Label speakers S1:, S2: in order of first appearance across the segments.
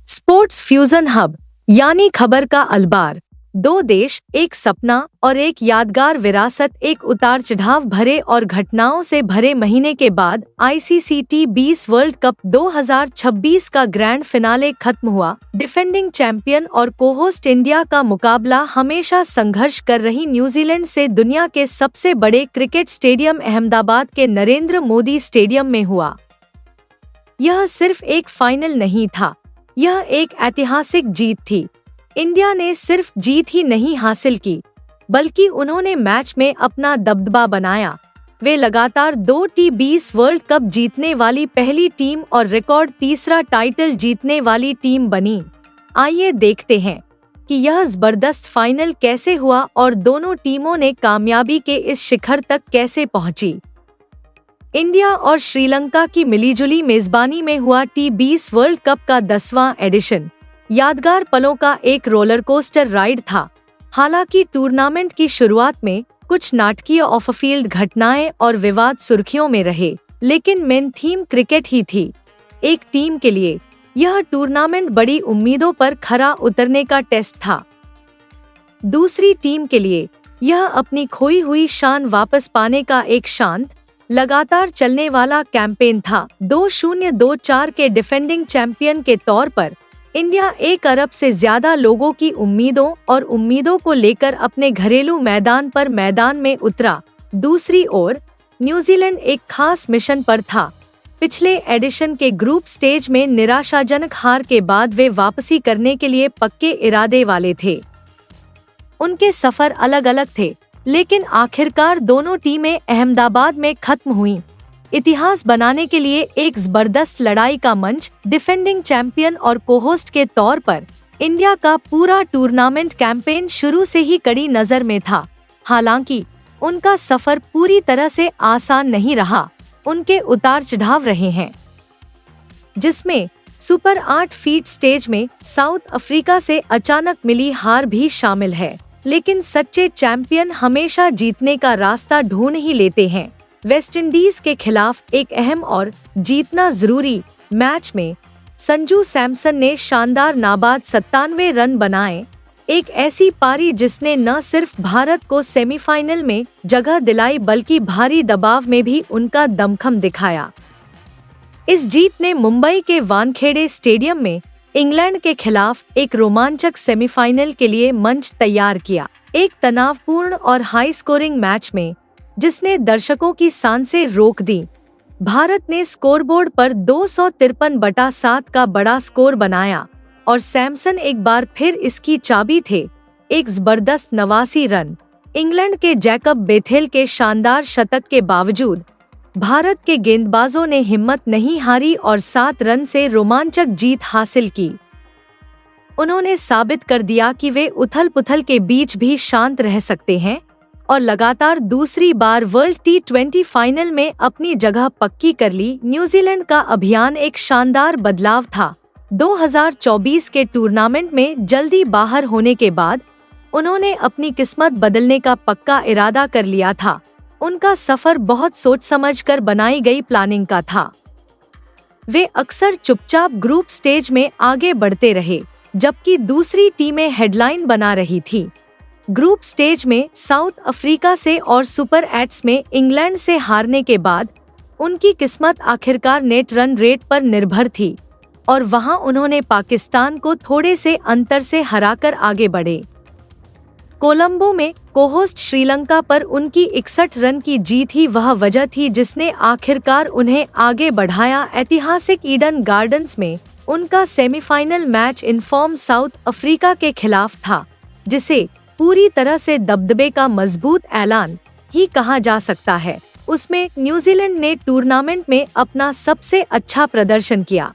S1: Sports fusion hub यानी खबर का अलबार। दो देश, एक सपना और एक यादगार विरासत। एक उतार चढ़ाव भरे और घटनाओं से भरे महीने के बाद आईसीसी टी20 वर्ल्ड कप 2026 का ग्रैंड फिनाले खत्म हुआ। डिफेंडिंग चैंपियन और कोहोस्ट इंडिया का मुकाबला हमेशा संघर्ष कर रही न्यूजीलैंड से दुनिया के सबसे बड़े क्रिकेट स्टेडियम अहमदाबाद के नरेंद्र मोदी स्टेडियम में हुआ। यह सिर्फ एक फाइनल नहीं था, यह एक ऐतिहासिक जीत थी। इंडिया ने सिर्फ जीत ही नहीं हासिल की, बल्कि उन्होंने मैच में अपना दबदबा बनाया। वे लगातार 2 टी20 वर्ल्ड कप जीतने वाली पहली टीम और रिकॉर्ड तीसरा टाइटल जीतने वाली टीम बनी। आइए देखते हैं कि यह जबरदस्त फाइनल कैसे हुआ और दोनों टीमों ने कामयाबी के इस शिखर तक कैसे पहुंची। इंडिया और श्रीलंका की मिलीजुली मेजबानी में हुआ टी20 वर्ल्ड कप का 10वां एडिशन यादगार पलों का एक रोलर कोस्टर राइड था। हालांकि टूर्नामेंट की शुरुआत में कुछ नाटकीय ऑफ फील्ड घटनाएं और विवाद सुर्खियों में रहे, लेकिन मेन थीम क्रिकेट ही थी। एक टीम के लिए यह टूर्नामेंट बड़ी उम्मीदों पर खरा उतरने का टेस्ट था। दूसरी टीम के लिए यह अपनी खोई हुई शान वापस पाने का एक शांत, लगातार चलने वाला कैंपेन था। 2024 के डिफेंडिंग चैंपियन के तौर पर इंडिया 1 अरब से ज्यादा लोगों की उम्मीदों को लेकर अपने घरेलू मैदान में उतरा। दूसरी ओर न्यूजीलैंड एक खास मिशन पर था। पिछले एडिशन के ग्रुप स्टेज में निराशाजनक हार के बाद वे वापसी करने के लिए पक्के इरादे वाले थे। उनके सफर अलग अलग थे, लेकिन आखिरकार दोनों टीमें अहमदाबाद में खत्म हुईं। इतिहास बनाने के लिए एक जबरदस्त लड़ाई का मंच। डिफेंडिंग चैंपियन और कोहोस्ट के तौर पर इंडिया का पूरा टूर्नामेंट कैंपेन शुरू से ही कड़ी नजर में था। हालांकि उनका सफर पूरी तरह से आसान नहीं रहा। उनके उतार चढ़ाव रहे हैं, जिसमें सुपर 8 फीट स्टेज में साउथ अफ्रीका से अचानक मिली हार भी शामिल है। लेकिन सच्चे चैंपियन हमेशा जीतने का रास्ता ढूंढ ही लेते हैं। वेस्टइंडीज के खिलाफ एक अहम और जीतना जरूरी मैच में संजू सैमसन ने शानदार नाबाद 97 रन बनाए। एक ऐसी पारी जिसने न सिर्फ भारत को सेमीफाइनल में जगह दिलाई, बल्कि भारी दबाव में भी उनका दमखम दिखाया। इस जीत ने मुंबई के वानखेड़े स्टेडियम में इंग्लैंड के खिलाफ एक रोमांचक सेमीफाइनल के लिए मंच तैयार किया। एक तनावपूर्ण और हाई स्कोरिंग मैच में जिसने दर्शकों की सांसें रोक दी। भारत ने स्कोरबोर्ड पर 253/7 का बड़ा स्कोर बनाया और सैमसन एक बार फिर इसकी चाबी थे। एक जबरदस्त 89 रन। इंग्लैंड के जैकब बेथेल के शानदार शतक के बावजूद भारत के गेंदबाजों ने हिम्मत नहीं हारी और 7 रन से रोमांचक जीत हासिल की। उन्होंने साबित कर दिया कि वे उथल-पुथल के बीच भी शांत रह सकते हैं और लगातार दूसरी बार वर्ल्ड टी20 फाइनल में अपनी जगह पक्की कर ली। न्यूजीलैंड का अभियान एक शानदार बदलाव था। 2024 के टूर्नामेंट में जल्दी बाहर होने के बाद उन्होंने अपनी किस्मत बदलने का पक्का इरादा कर लिया था। उनका सफर बहुत सोच समझकर बनाई गई प्लानिंग का था। वे अक्सर चुपचाप ग्रुप स्टेज में आगे बढ़ते रहे, जबकि दूसरी टीमें हेडलाइन बना रही थी। ग्रुप स्टेज में साउथ अफ्रीका से और सुपर 8 में इंग्लैंड से हारने के बाद उनकी किस्मत आखिरकार नेट रन रेट पर निर्भर थी और वहां उन्होंने पाकिस्तान को थोड़े से अंतर से हराकर आगे बढ़े। कोलंबो में कोहोस्ट श्रीलंका पर उनकी 61 रन की जीत ही वह वजह थी जिसने आखिरकार उन्हें आगे बढ़ाया। ऐतिहासिक ईडन गार्डन्स में उनका semifinal match inform south Africa के खिलाफ था, जिसे पूरी तरह से दबदबे का मजबूत ऐलान ही कहा जा सकता है। उसमें न्यूजीलैंड ने टूर्नामेंट में अपना सबसे अच्छा प्रदर्शन किया।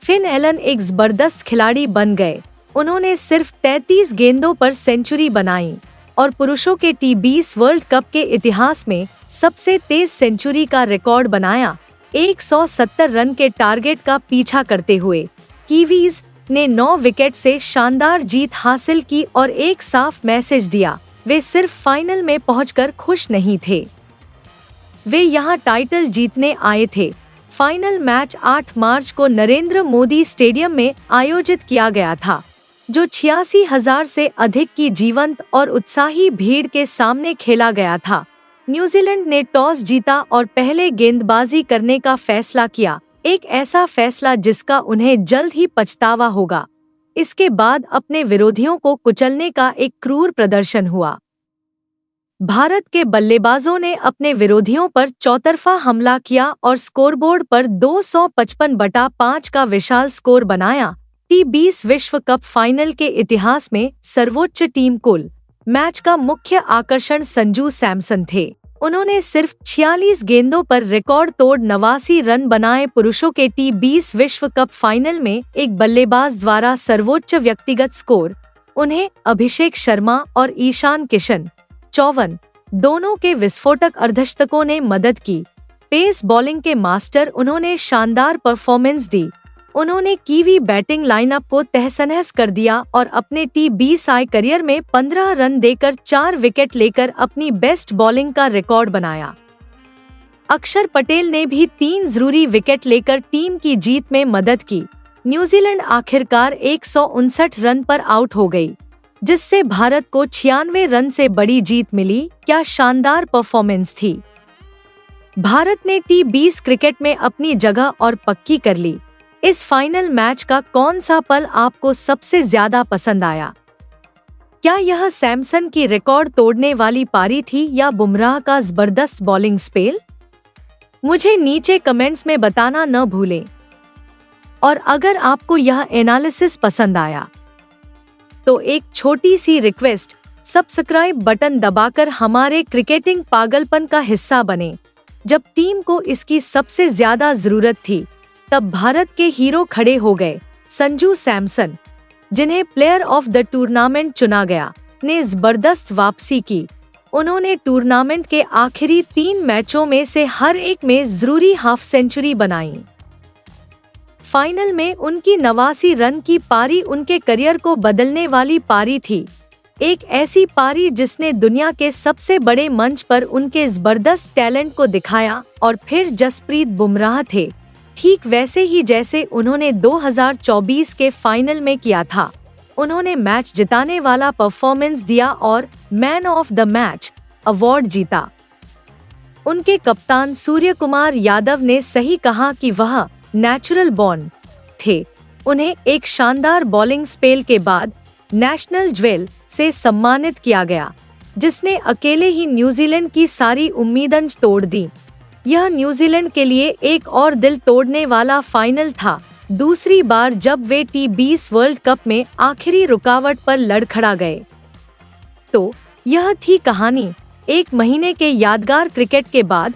S1: फिन एलन एक जबरदस्त खिलाड़ी बन गए। उन्होंने सिर्फ 33 गेंदों पर सेंचुरी बनाई और पुरुषों के टी20 वर्ल्ड कप के इतिहास में सबसे तेज सेंचुरी का रिकॉर्ड बनाया। 170 रन के टारगेट का पीछा करते हुए कीवीज ने 9 विकेट से शानदार जीत हासिल की और एक साफ मैसेज दिया, वे सिर्फ फाइनल में पहुंचकर खुश नहीं थे, वे यहां टाइटल जीतने आए थे। फाइनल मैच 8 मार्च को नरेंद्र मोदी स्टेडियम में आयोजित किया गया था, जो 86,000 से अधिक की जीवंत और उत्साही भीड़ के सामने खेला गया था। न्यूजीलैंड ने टॉस जीता और पहले गेंदबाजी करने का फैसला किया, एक ऐसा फैसला जिसका उन्हें जल्द ही पछतावा होगा। इसके बाद अपने विरोधियों को कुचलने का एक क्रूर प्रदर्शन हुआ। भारत के बल्लेबाजों ने अपने विरोधियों पर चौतरफा हमला किया और स्कोरबोर्ड पर 255/5 का विशाल स्कोर बनाया। T20 विश्व कप फाइनल के इतिहास में सर्वोच्च टीम कुल मैच का मुख्य आकर्षण संजू सैमसन थे। उन्होंने सिर्फ 46 गेंदों पर रिकॉर्ड तोड़ 89 रन बनाए। पुरुषों के T20 विश्व कप फाइनल में एक बल्लेबाज द्वारा सर्वोच्च व्यक्तिगत स्कोर, उन्हें अभिषेक शर्मा और ईशान किशन 54 दोनों के विस्फोटक अर्धशतकों ने मदद की। पेस बॉलिंग के मास्टर उन्होंने शानदार परफॉर्मेंस दी। उन्होंने कीवी बैटिंग लाइनअप को तहस-नहस कर दिया और अपने T20I करियर में 15 रन देकर 4 विकेट लेकर अपनी बेस्ट बॉलिंग का रिकॉर्ड बनाया। अक्षर पटेल ने भी 3 जरूरी विकेट लेकर टीम की जीत में मदद की। न्यूजीलैंड आखिरकार 159 रन पर आउट हो गई, जिससे भारत को 96 रन से बड़ी जीत मिली। क्या शानदार परफॉर्मेंस थी! भारत ने T20 क्रिकेट में अपनी जगह और पक्की कर ली। इस फाइनल मैच का कौन सा पल आपको सबसे ज्यादा पसंद आया? क्या यह सैमसन की रिकॉर्ड तोड़ने वाली पारी थी या बुमराह का जबरदस्त बॉलिंग स्पेल? मुझे नीचे कमेंट्स में बताना न भूलें। और अगर आपको यह एनालिसिस पसंद आया तो एक छोटी सी रिक्वेस्ट, सब्सक्राइब बटन दबाकर हमारे क्रिकेटिंग पागलपन का हिस्सा बने। जब टीम को इसकी सबसे ज्यादा जरूरत थी, तब भारत के हीरो खड़े हो गए। संजू सैमसन, जिन्हें प्लेयर ऑफ द टूर्नामेंट चुना गया, ने जबरदस्त वापसी की। उन्होंने टूर्नामेंट के आखिरी 3 मैचों में से हर एक में जरूरी हाफ सेंचुरी बनाई। फाइनल में उनकी 89 रन की पारी उनके करियर को बदलने वाली पारी थी। एक ऐसी पारी जिसने दुनिया के सबसे बड़े मंच पर उनके जबरदस्त टैलेंट को दिखाया। और फिर जसप्रीत बुमराह थे, ठीक वैसे ही जैसे उन्होंने 2024 के फाइनल में किया था। उन्होंने मैच जिताने वाला परफॉर्मेंस दिया और man of the match award जीता। उनके कप्तान सूर्यकुमार यादव ने सही कहा कि वह नेचुरल बॉर्न थे। उन्हें एक शानदार बॉलिंग स्पेल के बाद नेशनल ज्वेल से सम्मानित किया गया, जिसने अकेले ही न्यूजीलैंड की सारी उम्मीदें तोड़ दी। यह न्यूजीलैंड के लिए एक और दिल तोड़ने वाला फाइनल था, दूसरी बार जब वे T20 वर्ल्ड कप में आखिरी रुकावट पर लड़खड़ा गए। तो यह थी कहानी। एक महीने के यादगार क्रिकेट के बाद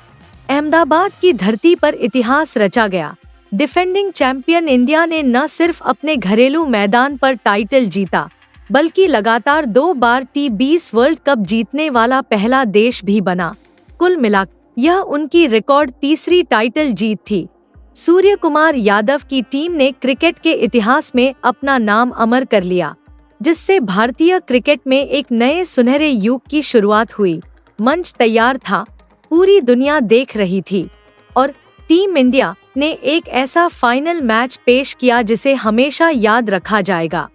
S1: अहमदाबाद की धरती पर इतिहास रचा गया। डिफेंडिंग चैंपियन इंडिया ने न सिर्फ अपने घरेलू मैदान पर टाइटल जीता, बल्कि लगातार 2 बार T20 वर्ल्ड कप जीतने वाला पहला देश भी बना। कुल मिलाकर यह उनकी रिकॉर्ड 3री टाइटल जीत थी। सूर्यकुमार यादव की टीम ने क्रिकेट के इतिहास में अपना नाम अमर कर लिया, जिससे भारतीय क्रिकेट में एक नए सुनहरे युग की शुरुआत हुई। मंच तैयार था, पूरी दुनिया देख रही थी और टीम इंडिया ने एक ऐसा फाइनल मैच पेश किया जिसे हमेशा याद रखा जाएगा।